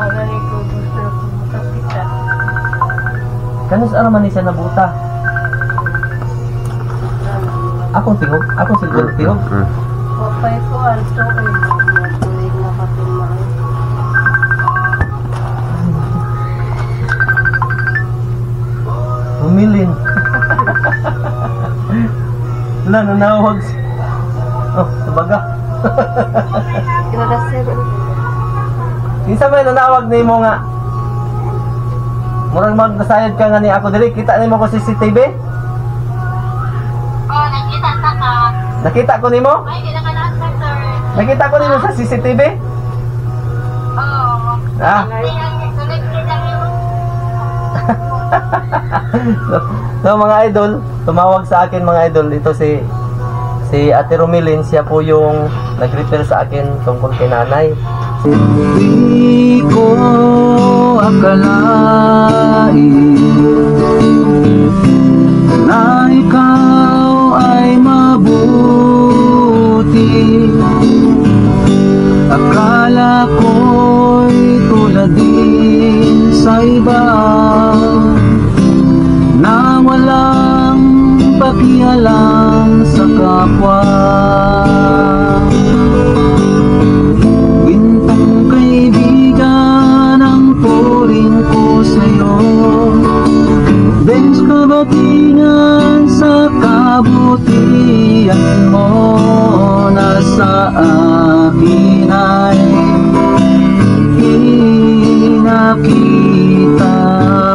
gani ko gusto ko makakita. Kanus araman ni siya nabuta. Akong tingog, akong siguro tingog. Papay ko ang storage. Tuloy na patumang. Humilin. Wala, nanawag. Oh, sabaga. Kinadasir. Isa may nanawag ni mo nga. Murang magdasayad ka nga ni ako dili. Kita ni mo ko CCTV? Oh, nakita na ka. Nakita ko ni mo? Ay, hindi na ka na-answer, sir. Nakita ko ni mo sa CCTV? Oo. Ah. Tuloy kita yun. So mga idol, tumawag sa akin mga idol. Ito si Ate Romilin. Siya po yung nag-refer sa akin tungkol kay nanay. Hindi ko akalain na ikaw ay mabuti. Akala ko'y tulad din sa iba na walang pakialam sa kapwa. Gintong kaibigan ang turing ko sa'yo. Bench kabatingan sa kabutihan mo na sa akin ay pinakita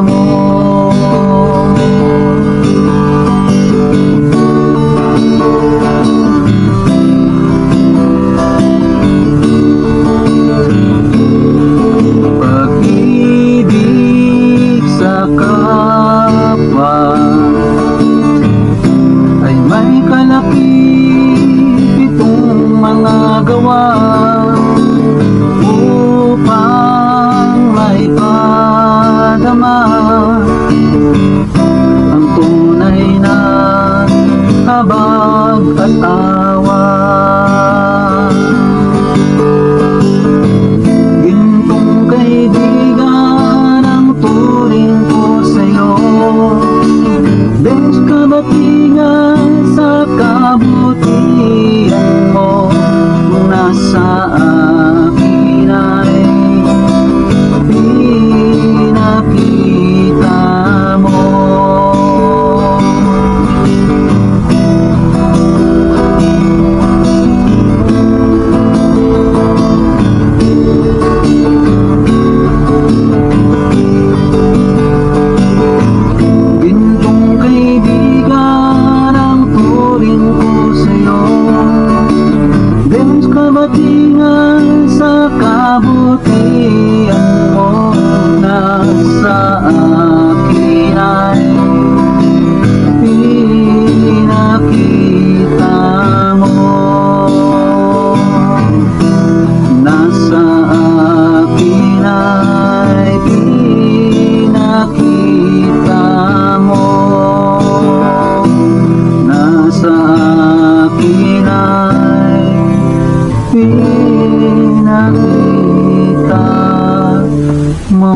mo. Pag-ibig sa kapwa ay may kalakip itong mga gawa upang maipadama ang tunay na habag at awa. Gintong kaibigan ang turing ko sa'yo. Bench kabatingan sa kabutihan mo nasa akin ay pinakita mo. Gintong kaibigan ang turing ko sa'yo. Bench kabatingan sa kabutihan mo nasa akin ay pinakita mo. Nasa akin ay pinakita mo. Nasa akin ay pinakita mo.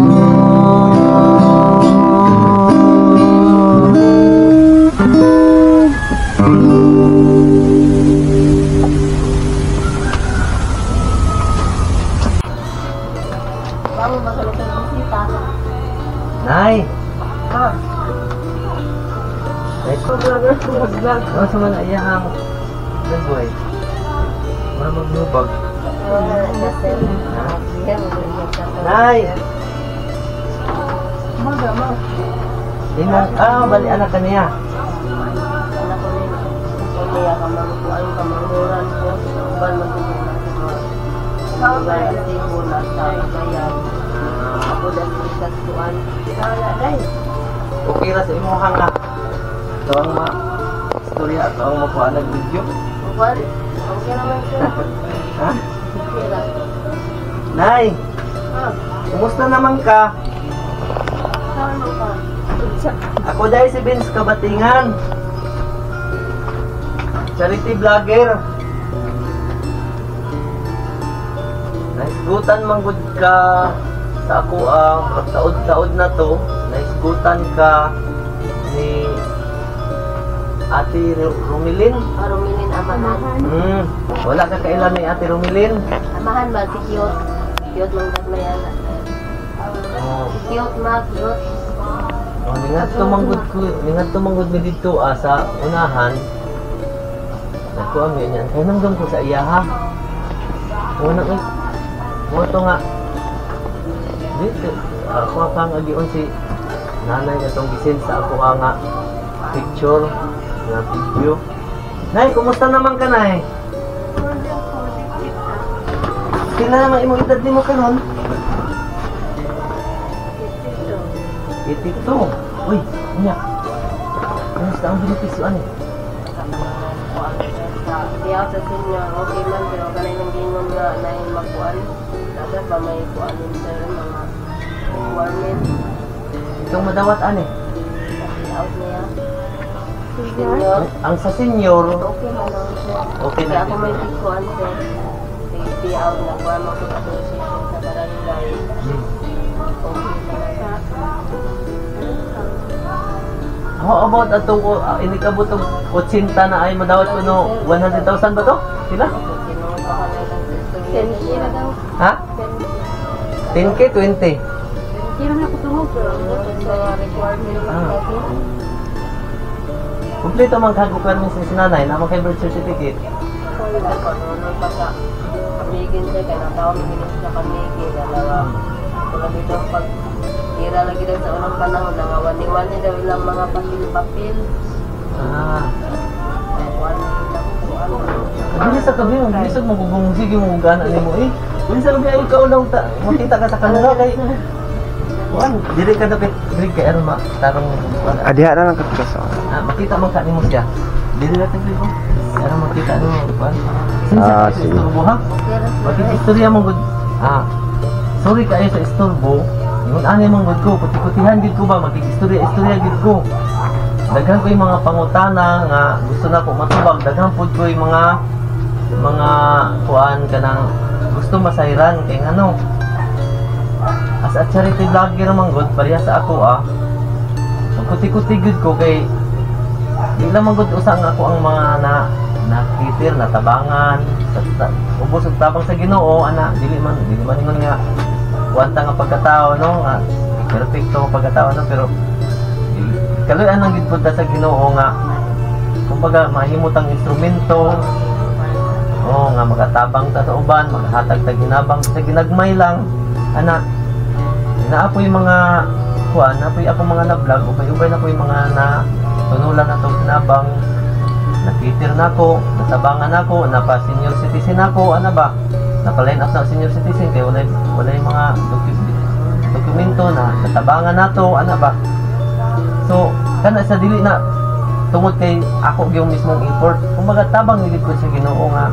Bago masalutan ng sita. Nay! Ah. Nay, Vlog. ano sa man ayahang good boy? Wala maglubag. Nay! Maga, ma. Di mo, bali anak ka niya. Anak ko rin. Kumiya ka malukuan ka manguran ko. Ban magkukunan ko. Bayan ko na sa bayan. Ako dahil sa katuan. Kaya day. Okay ra sa imuha nga. Ito ang istorya at ang makuha ng video. Well, okay naman siya. Ha? Okay lang. Nay! Ah, Kumusta naman ka? saan mo ka? Ako dahil si Vince Kabatingan. Charity vlogger. Naisgutan manggod ka sa ako ang taod-taod na to, naisgutan ka ni Ate Romilin. Rumilin amahan. Wala ka kailan ni Ate Romilin. Amahan ba si cute? Cute lang kat may anak. Oh. Cute ma, cute. Oh, ningat tumanggod mi dito sa unahan. Naku ami niyan. Kaya nangdong ko sa iya ha. Una kay mo to nga. Dito ako kang agion si nanay natong gisin sa ako nga picture na video. Nay, kumusta naman ka nay? Sila naman imong edad nimo karon? 82. Uy, niya. Kumusta ang benepisyo ani? Kaya sa senior, okay man, pero kanay nang gingon nga na yung magkuhan. Dapat ba may kuhanin sa mga requirement? Itong madawat ani. Kasi out na yan. Senior, Ang sa senior, okay man lang siya. okay Kaya na. ako may kuhan siya. Safety out na kuha mo sa association sa barangay. Okay na. How about atong inikabot og 80 na ay madawat ko no 100,000 ba to? Sila? Kinuha pa ka na ng sister. 10K na daw. Ha? 10K, 20. Kira na ko tungog. Mga requirement kasi. Kompleto man kag requirements ni sinanay na makay birth certificate. Wala pa noon pa sa kamigin siya kaya natawag na siya kamigin. Dalawa. Kung dito pag tira lagi daw sa unang panahon na wani-wani daw ilang mga papil-papil. Ah. Wani lang po ano. Dili sa kabi, bilis mo gugong sige mo gana nimo eh. Dili sa kabi ay ikaw lang makita ka sa kanila kay Juan, dili ka dapat dili kay Erma tarong Adiha na lang kapikas. makita man ka nimo siya. Dili na tagli ko. Para makita nimo Juan. Ah, Sige. sige. Istorbo ha. Bakit istorya mo gud? Sorry kayo sa istorbo. Yung ani mong gud ko, puti-putihan gid ko ba magig-istorya gid ko. Daghan ko yung mga pangutana nga gusto na ko matubag, daghan pud ko yung mga kuan kanang gusto masayran kay ngano. As a charity vlogger man gud pareha sa ako magkuti-kuti gud ko kay di lang man gud usang ako ang mga nakitir na tabangan sa ubos og tabang sa Ginoo ana dili man ingon nga wanta nga pagkatao no nga perfecto nga pagkatao no pero kaluyan nang gid pud sa Ginoo nga kumbaga mahimutang instrumento nga makatabang ta sa uban maghatag tag ginabang sa ginagmay lang ana naapoy mga kuan naapoy ako mga na-vlog ubay-ubay na po yung mga tunulan na tong ginabang nakitir na ako nasabangan ako napa senior citizen ako ana ba napa-line up na senior citizen kaya wala yung mga dokumento na natabangan nato ana ba so kana sa dili na tungod kay ako gyung mismong import kumbaga tabang gid ko sa Ginoo nga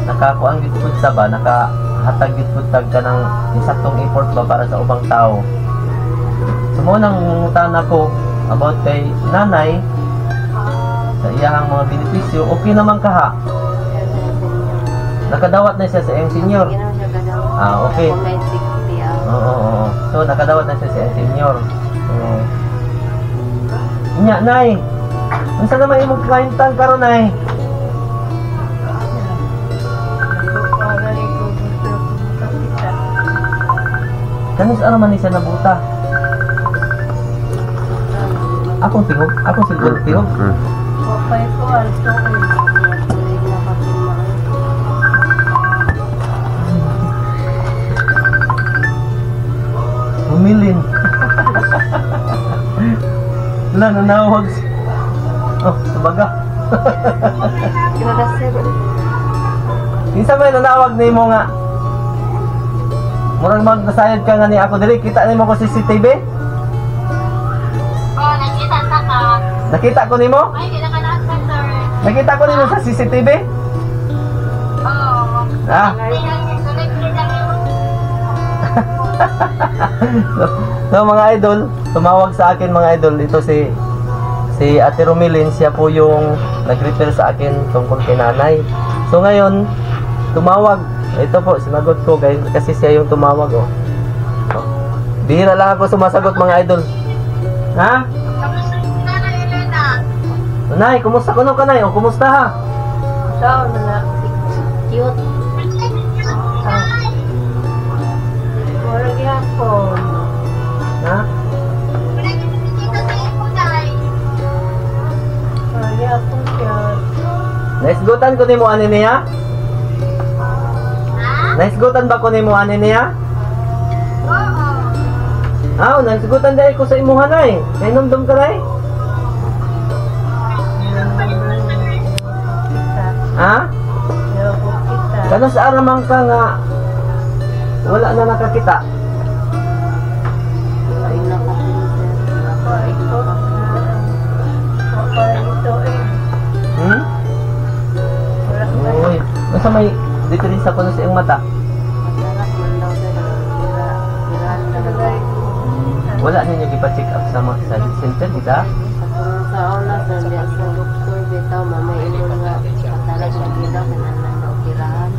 nakakuan gid pud sa ba nakahatag gid pud tag kanang insaktong import ba para sa ubang tao so mo nang ngutan ako about kay nanay sa iyang mga benepisyo okay naman kaha. Nakadawat na siya sa iyang senior. Okay. Oo. So nakadawat na siya sa iyang senior. Nya nay. Unsa naman imong kaintan karon nay? Kanis ano man ni siya nabuta? Akong tingog, akong siguro tingog. Okay po, alto Humilin. Wala, nanawag. Oh, sabaga. Isa may nanawag na mo nga. Murang magnasayad ka nga ni ako dili. Kita ni mo ko CCTV? Oh, nakita na ka. Nakita ko ni mo? Ay, hindi na ka na-answer, sir. Nakita ko ni mo sa CCTV? Oo. Ah. Sulit kita yun. So mga idol, tumawag sa akin mga idol dito si Ate Romilin, siya po yung nag-refer sa akin tungkol kay nanay. So ngayon, tumawag. Ito po, sinagot ko guys kasi siya yung tumawag Bihira lang ako sumasagot mga idol. Ha? Kamusta ka na, Elena? Nay, kumusta ka no kanay? O kumusta ha? So, na cute. Wala gihapon. Ha? Wala gihapon cute. Naisgutan ko nimo ani niya? Naisgutan ba ko nimo ani niya? Ah, naisgutan dahil ko sa imuhan ay. Kay numdum ka ray? Kita. Ha? Yoko kita. Kano sa aramang ka nga wala na nakakita? Ay, nakapinsan. Wala ito. Wala ito eh. Hmm? Wala ba? Uy, basta may diferensya ko na sa iyong mata. Masarap man daw sa birahan talaga. Wala ninyo gipa-check up sa mga sa health center, di ba? Sa una sa doktor bitaw mamay imo nga patalag sa gila kananan na operahan.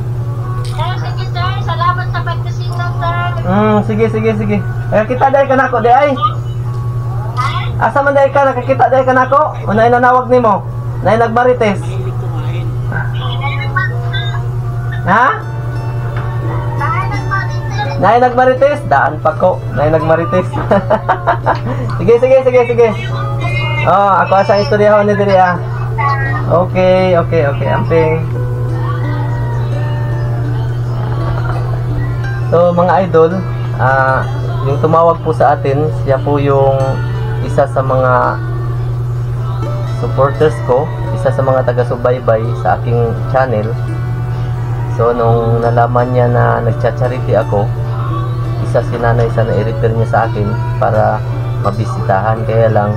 Sige, sir. Salamat sa pagkasita, sir. Sige. Kita dahil ka nako, di ay. Asa man dahil ka, nakakita dahil ka nako? O na nanawag nimo? Na nagmarites? Ha? Nay nagmarites? Daan pa ko. Nay nagmarites. Sige. Oh, ako sa istorya ho ni diri ah. Okay. Amping. So mga idol, yung tumawag po sa atin, siya po yung isa sa mga supporters ko, isa sa mga taga-subaybay sa aking channel. So nung nalaman niya na nagcha-charity ako, isa si nanay sa na-refer niya sa akin para mabisitahan. Kaya lang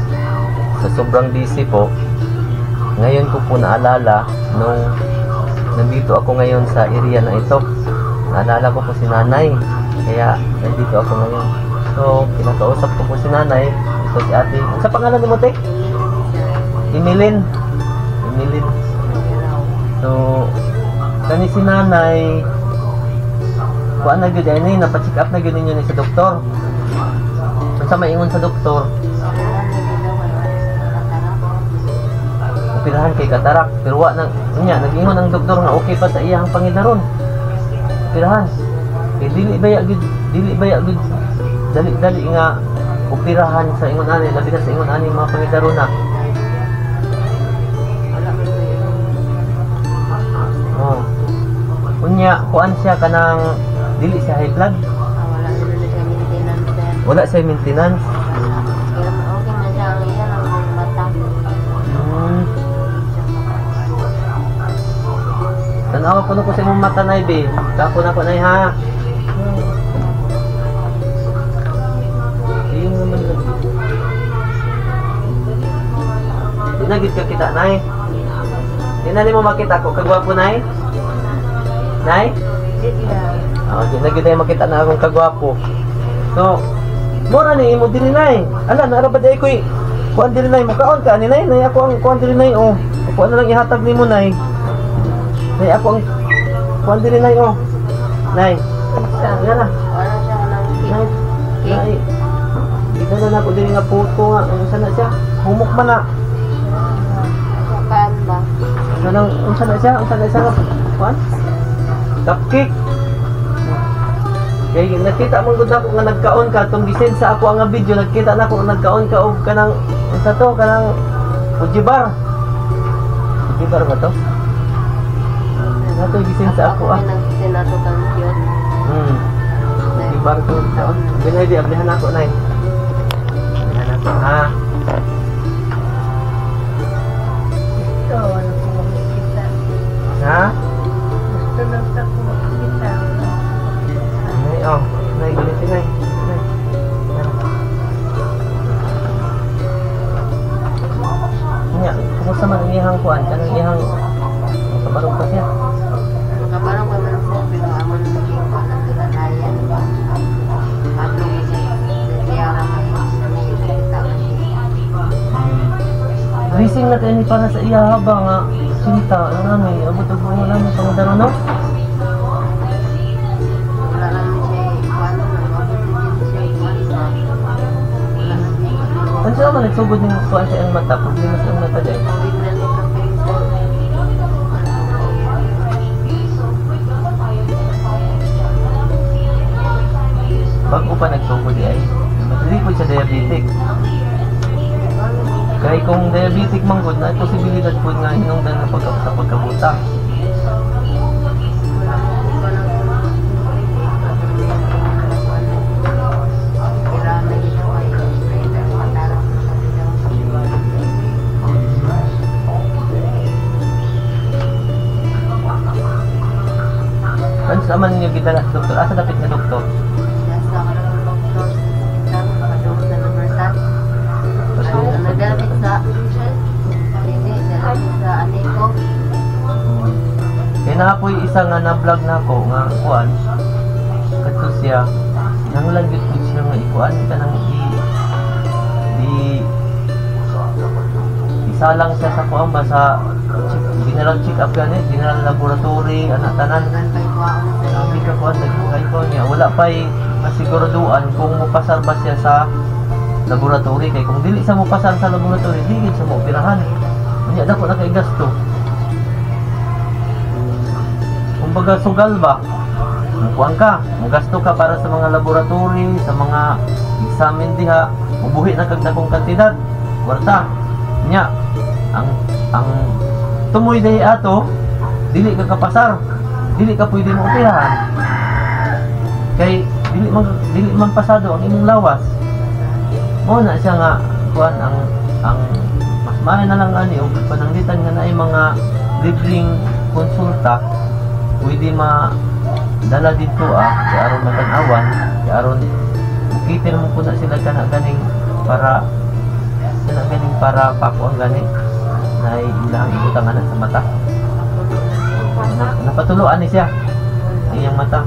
sa sobrang busy po, ngayon ko po naalala nung nandito ako ngayon sa area na ito. Naalala ko po si nanay, kaya nandito ako ngayon. So pinakausap ko po si nanay, ito si ate. Ano sa pangalan ni mo, te? Emilin. So kani si nanay, kuan na gyud ani, napa-check up na gyud ninyo ni sa doktor. Unsa maingon sa doktor? Operahan kay katarak, pero wa nang unya nag-ingon ang doktor nga okay pa sa iyang pangidaron. Operahan. Dili baya gyud dali nga operahan sa ingon ani, labi na sa ingon ani mga pangidaron na. Oh. Unya kuan siya kanang dili siya high blood. Wala siya maintenance. Okay na siya ang iyan ang mata. Tanawa ko ko sa imong mata nay be. Kapon ako nay ha. Yung naman lang. Di na gid ka kita nay. Di na mo makita ko kagwapo nay. Nay? Oh, di na gid ay makita na akong kagwapo. So, mura ni imo diri nay. Ala na ra ba day koy kuan diri nay mukaon ka ni nay. Nay ako ang kuan diri nay oh. Ako na lang ihatag nimo nay. Nay ako ang kuan diri nay oh. Nay. Yan na. Wala siya ng Nay. Nay. Ito na ako diri nga puto nga. Ano sana siya? Humok man na. Saan ba? Nanang unsa na siya? Unsa na siya nga? Kuan? Cupcake. Kaya nakita mo gud ako nga nagkaon ka tong gisin sa ako nga video, nakita na ako nagkaon ka og kanang unsa to kanang ujibar. Ujibar ba to? Nato gisin sa ako ah. Sinato kang cute. Ujibar to. Binay di ablihan ako nay. Ablihan ako ha. Ito, ano ko makikita. Ha? Gusto lang sa ko makikita. Nay oh, nay giniti nay. Nay. Nya, kumusta man ang iyang kuan? Kanang iyang kabarong pa siya. Kabarang ko man sa pinaamon sa ko na tilalayan. Patlo kasi siya ra kay nakikita. Rising na tayo ni para sa iya haba nga sinta ang namin. Abot ang mga namin pangdaro no? Wala naman siya paano nag-abot din siya. mo nagsugod ng kuan sa iyang mata, problema sa iyang mata dahil. Bago pa nagsugod ay, madali po siya diabetic. Kaya kung diabetic manggod na, posibilidad po nga hinungdan na sa pagkabuta. Kan sa man ninyo gidala sa doktor? Asa dapat nga doktor? Nagdapit sa aniko. Kaya na po yung isa nga na-vlog na ako nga kuan kato siya nanglan gyud po siya nga ikuan ka nang isalang siya sa kuan ba sa general check up ganit, general laboratory anak tanan. Sabi ka kuan nagkay ko niya wala pa'y masiguraduan kung mapasar ba siya sa laboratory kay kung dili sa mo pasar sa laboratory dili sa mo operahan unya dako na kay gasto kumbaga sugal ba kuan ka magasto ka para sa mga laboratory sa mga examen diha ubuhi na kag dagkong kantidad kwarta nya ang tumoy dahi ato dili ka kapasar dili ka pwede mo operahan kay dili man pasado ang imong lawas. Mo na siya nga kuan ang mas maayo na lang ani og pananglitan nga naay mga libreng konsulta pwede dala dito di aron matanawan di aron mukitin mo po na sila kana ganing para pakuan gani na ilang ibutangan sa mata napatuloan ni siya ang iyang mata.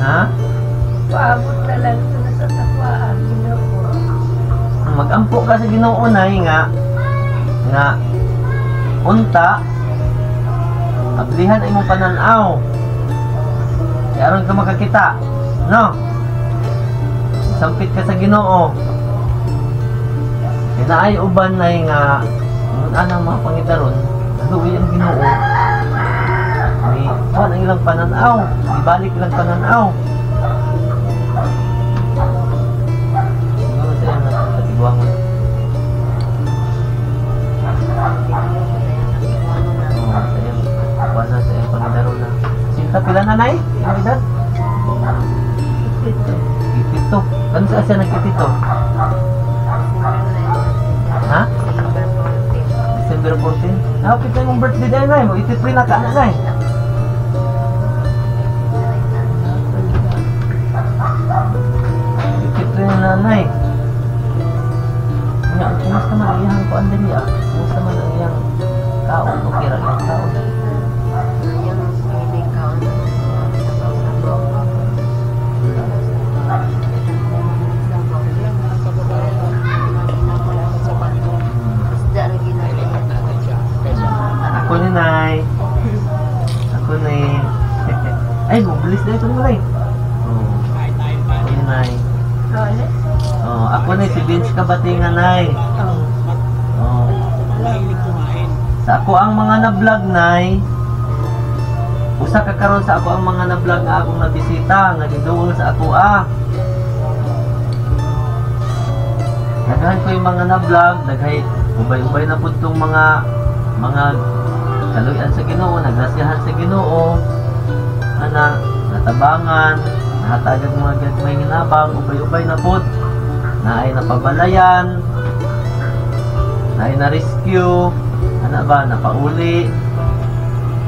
Ha? Paabot na lang ito na sa takwaan, Ginoo. Mag-ampo ka sa Ginoo nay nga unta ablihan ay mong pananaw. Aron ka makakita, no? Sampit ka sa Ginoo. Kinaay uban nay nga anang mga pangidaron, naluwi ang Ginoo. Kuan ang ilang pananaw, ibalik ilang pananaw. Siguro sa iyang natatibuangan. Sa iyang kuan na, sa iyang pangidaro na. Sinta pila nanay? Ang edad? Itito. Kano sa siya nagkitito? Ha? December 14? Hapit na yung birthday dahil nay mo, ititri na ka na nay. Nanay. Nya, kumusta man ang iyang kuan diri Kumusta man ang iyang kaon o kira ang kaon? Yung piling kaon. Ako ni Nay. Ako ni. Ay, bubulis na ito mo Nay. Ako ni Nay. Oh, ako na si Vince Kabatingan Nay. Oh. Sa ako ang mga na-vlog Nay. Usa ka karon sa ako ang mga na-vlog nga akong nabisita nga giduol sa ako Daghan ko yung mga na-vlog, daghay ubay-ubay na pud tong mga kaluyan sa Ginoo, nagrasyahan sa Ginoo. Natabangan, nahatagag mga gagmay ginabang, ubay-ubay na pud. Naay napabalayan, naay na rescue, napauli,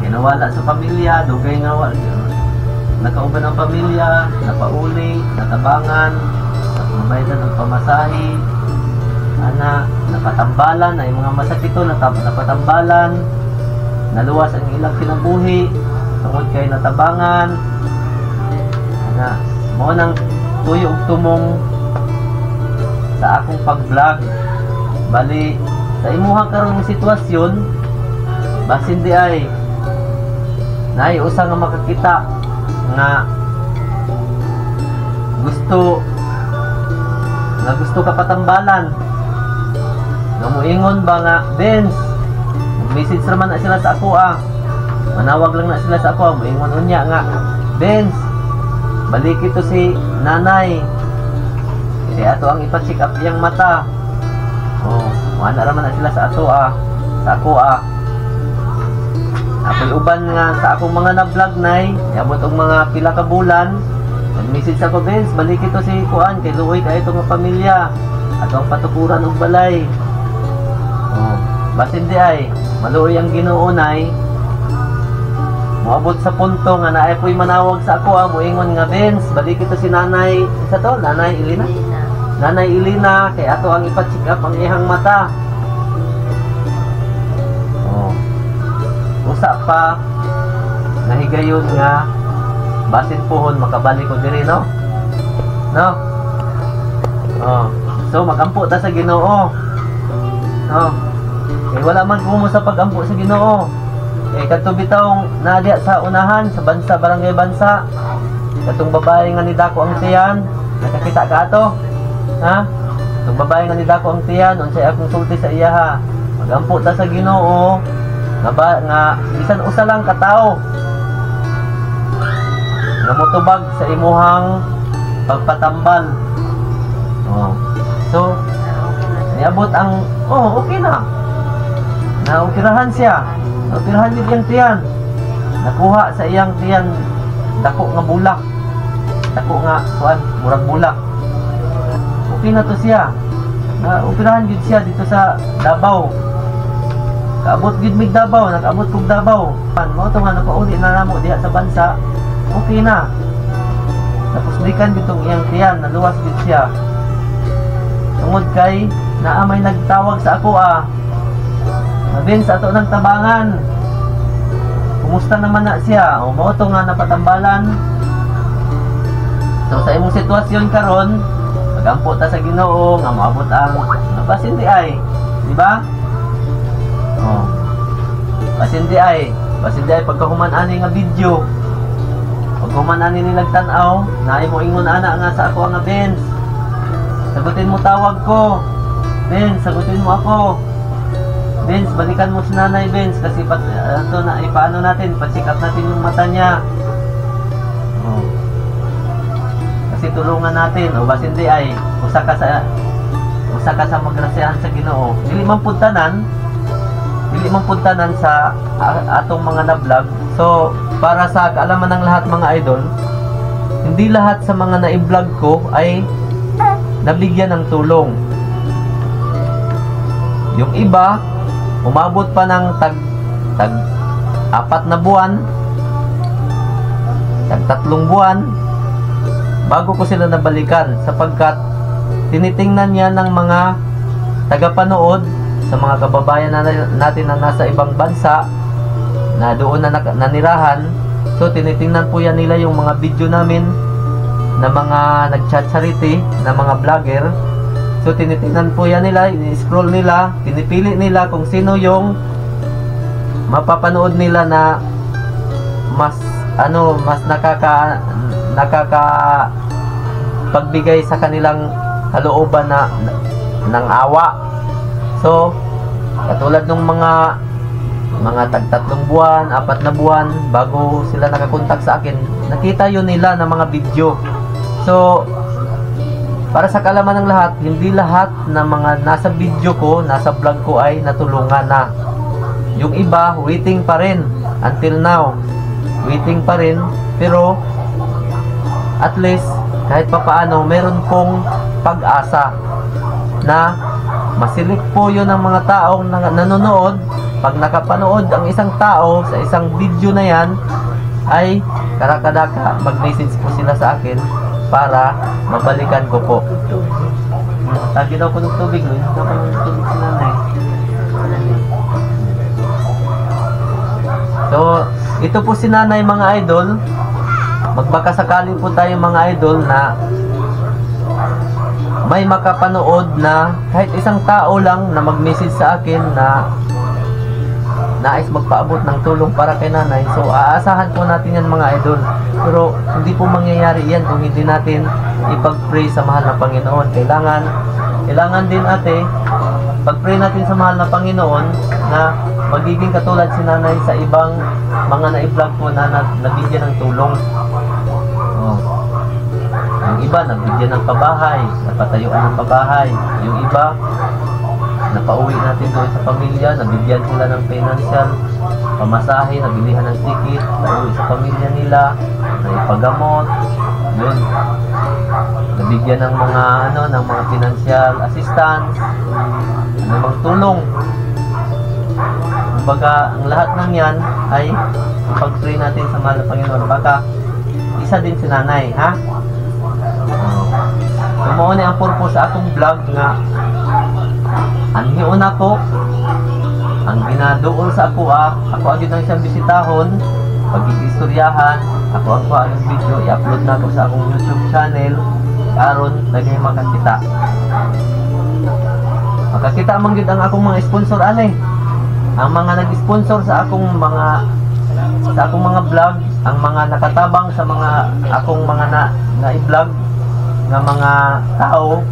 nawala sa pamilya, dugay nga nakauban ang pamilya, napauli, natabangan, nabayadan ng pamasahe, napatambalan, ay mga masakito, napatambalan, naluwas ang ilang kinabuhi, tungod kay natabangan, mo nang tuyo og tumong sa akong pag-vlog. Bali sa imuha karon nga sitwasyon basin di ay na usa nga makakita nga gusto ka patambalan nga muingon ba nga Benz message naman na sila sa ako manawag lang na sila sa ako muingon unya nga Benz balik ito si nanay kasi ato ang ipa-check up iyang mata wala naman na sila sa ato sa ako ako'y uban nga sa akong mga na-vlog nay yabot og mga pila ka bulan nag-message ako Benz balik ito si kuan kay luoy ka ito nga pamilya ato ang patukuran og balay basin di ay maluoy ang Ginoo nay moabot sa punto nga naay ko'y manawag sa ako moingon nga Benz balik ito si nanay isa to nanay Ilina kay ato ang ipa-check up ang iyang mata usa pa nahigayon nga basin pohon makabalik ko diri no so magampo ta sa Ginoo wala man kumo sa pagampo sa Ginoo kadto bitawng nadia sa unahan sa bansa barangay bansa katong babae nga nidako ang tiyan nakakita ka ato katong babae nga nidako ang tiyan unsay akong sulti sa iya magampo ta sa Ginoo nga bisan usa lang ka tawo nga motubag sa imuhang pagpatambal so niabot ang okay na naoperahan siya naoperahan din iyang tiyan nakuha sa iyang tiyan dako nga bulak dako nga kuan murag bulak okay na to siya naoperahan gid siya dito sa Davao kaabot gid mig Davao nakaabot kog Davao mao to nga napauli na namo diha sa bansa okay na tapos dikan bitong iyang tiyan naluwas gid siya tungod kay naa may nagtawag sa ako Benz ato nang tabangan kumusta naman na siya mao to nga napatambalan so sa imong sitwasyon karon magampo ta sa Ginoo nga moabot ang basin di ay di ba basin di ay pagkahuman ani nga video pagkahuman ani ni nagtan-aw naay mo ingon ana nga sa ako nga Benz sagutin mo tawag ko Benz sagutin mo ako Benz balikan mo si nanay Benz kasi paano natin pa-check up natin yung mata niya kasi tulungan natin basin di ay usa ka sa magrasihan sa Ginoo dili man puntanan sa atong mga na-vlog so para sa kaalaman ng lahat mga idol hindi lahat sa mga na-vlog ko ay nabigyan ng tulong yung iba umabot pa ng tag 4 na buwan tag 3 buwan bago ko sila nabalikan sapagkat tinitingnan niya ng mga tagapanood sa mga kababayan natin na nasa ibang bansa na doon na nanirahan so tinitingnan po yan nila yung mga video namin na mga nag-chat-charity na mga vlogger so tinitingnan po yan nila i-scroll nila, pinipili nila kung sino yung mapapanood nila na mas nakaka pagbigay sa kanilang kalooban ng awa so katulad ng mga tag 3 buwan, 4 na buwan bago sila nakakontak sa akin nakita yun nila ng mga video so para sa kaalaman ng lahat hindi lahat ng mga nasa video ko nasa vlog ko ay natulungan na yung iba waiting pa rin until now waiting pa rin pero at least kahit papaano meron pong pag-asa na masilik po yun ng mga taong nanonood pag nakapanood ang isang tao sa isang video na yan ay karakadaka mag-message po sila sa akin para mabalikan ko po tagi daw ko ng tubig no? Hindi daw ko ng tubig si nanay so ito po si nanay mga idol magbakasakali po tayo mga idol na may makapanood na kahit isang tao lang na mag-message sa akin na nais magpaabot ng tulong para kay nanay. So aasahan po natin yan mga idol. Pero hindi po mangyayari yan kung hindi natin ipag-pray sa mahal na Panginoon. Kailangan din ate, pag-pray natin sa mahal na Panginoon na magiging katulad si nanay sa ibang mga na-vlog po na nabigyan ng tulong. Yung iba nabigyan ng pabahay, napatayuan ng pabahay. Yung iba napauwi natin doon sa pamilya, nabigyan sila ng financial pamasahe, nabilihan ng ticket, nauwi sa pamilya nila, naipagamot, yun. Nabigyan ng mga ng mga financial assistance, namang tulong. Kumbaga, ang lahat ng yan ay pag-pray natin sa mahal na Panginoon. Baka isa din si nanay, ha? So, mao ni ang purpose sa atong vlog nga anhiun ako ang ginaduol sa ako agad ng isang bisitahon, pagkikistoryahan, ako ang kuhaan video, i-upload na ko sa akong YouTube channel aron lagi makakita man gyud ang akong mga sponsor ani. Ang mga nag-sponsor sa akong mga vlog, ang mga nakatabang sa mga akong mga na-i-vlog nga mga tao,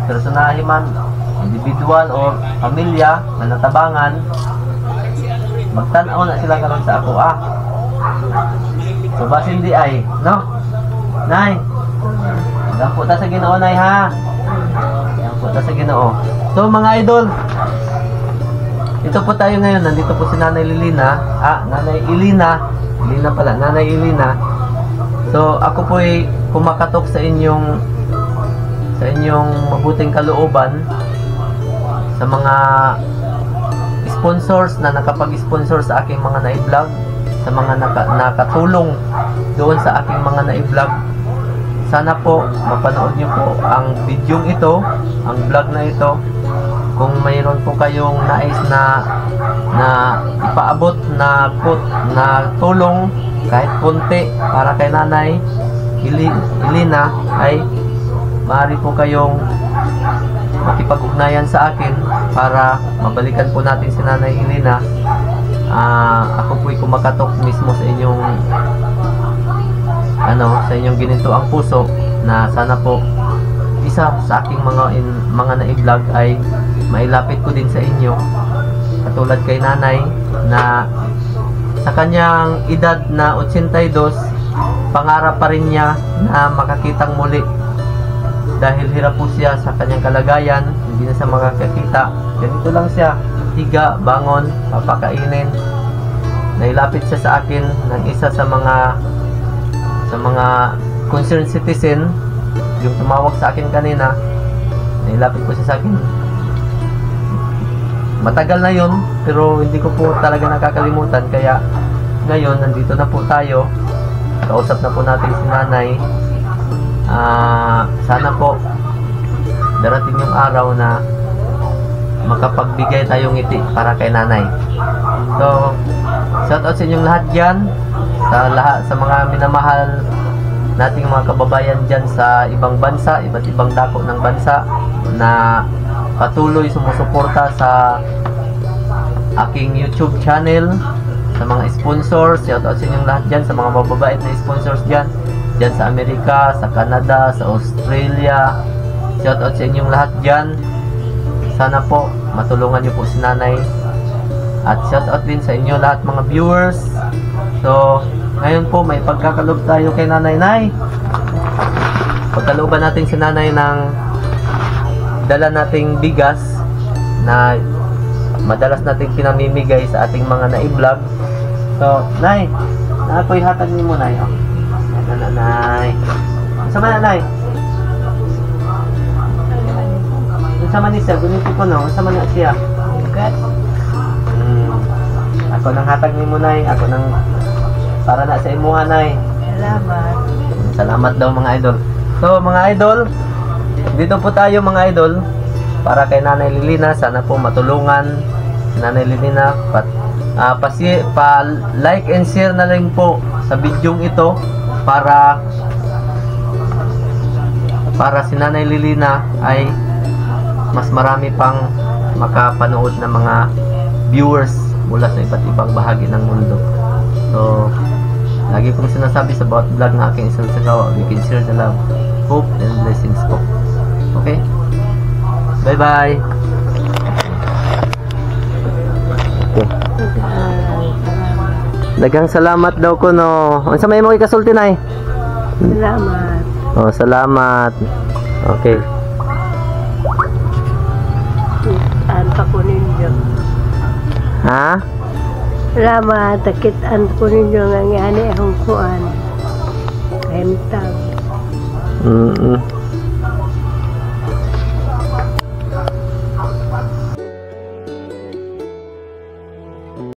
personahe man, individual or pamilya na natabangan, magtanaw na sila karon sa ako so basin di ay no nay dampo ta sa Ginoo nay ha, dampo ta sa Ginoo. So mga idol, ito po tayo ngayon, nandito po si Nanay Lilina, Nanay Ilina pala, Nanay Ilina. So ako po ay kumakatok sa inyong mabuting kalooban sa mga sponsors na nakapag-sponsor sa aking mga na-vlog, sa mga nakatulong doon sa aking mga na-vlog. Sana po mapanood niyo po ang video ito, ang vlog na ito. Kung mayroon po kayong nais na ipaabot na tulong kahit konti para kay Nanay Ilina, ay maaari po kayong makipag-ugnayan sa akin para mabalikan po natin si Nanay Ilina. Ako po'y kumakatok mismo sa inyong sa inyong ginintuang puso na sana po isa sa aking mga na-vlog ay mailapit ko din sa inyo, katulad kay Nanay na sa kanyang edad na 82, pangarap pa rin niya na makakitang muli dahil hirap po siya sa kanyang kalagayan, hindi na siya makakakita. Ganito lang siya, higa, bangon, papakainin. Nailapit siya sa akin ng isa sa mga concerned citizen, yung tumawag sa akin kanina. Nailapit po siya sa akin. Matagal na yun, pero hindi ko po talaga nakakalimutan. Kaya ngayon, nandito na po tayo. Kausap na po natin si Nanay. Sana po darating yung araw na makapagbigay tayong ngiti para kay Nanay. So, shout out sa inyong lahat dyan, sa mga minamahal nating mga kababayan dyan sa ibang bansa, iba't ibang dako ng bansa na patuloy sumusuporta sa aking YouTube channel, sa mga sponsors. Shout out sa inyong lahat dyan, sa mga mababait na sponsors dyan sa Amerika, sa Canada, sa Australia. Shout out sa inyong lahat dyan. Sana po matulungan niyo po si Nanay. At shout out din sa inyo lahat mga viewers. So ngayon po may pagkakalob tayo kay Nanay. Pagkalooban natin si Nanay ng dala nating bigas na madalas nating pinamimigay sa ating mga na-vlog. So Nay, ako'y hatag ni mo Nay. Nay, sama na Nay. Sama ni siya, guniti ko no, sama na siya. Ako nang hatag ni mo Nay, ako nang para na sa imuha Nay. Salamat. Salamat daw mga idol. So mga idol, dito po tayo mga idol para kay Nanay Lilina. Sana po matulungan si Nanay Lilina. Pa-like and share na rin po sa video ito para si Nanay Lilina ay mas marami pang makapanood na mga viewers mula sa iba't ibang bahagi ng mundo. So, lagi kong sinasabi sa bawat vlog na aking isasagawa, we can share the love, hope, and blessings po. Okay? Bye-bye! Okay. Daghang salamat daw ko, no. Ano sa may mo ikasulti na eh? Salamat. Oh, salamat. Okay. Kitaan pa ko ninyo. Ha? Salamat. Kitaan ko ninyo nga ngani akong kuan. Kayang tao.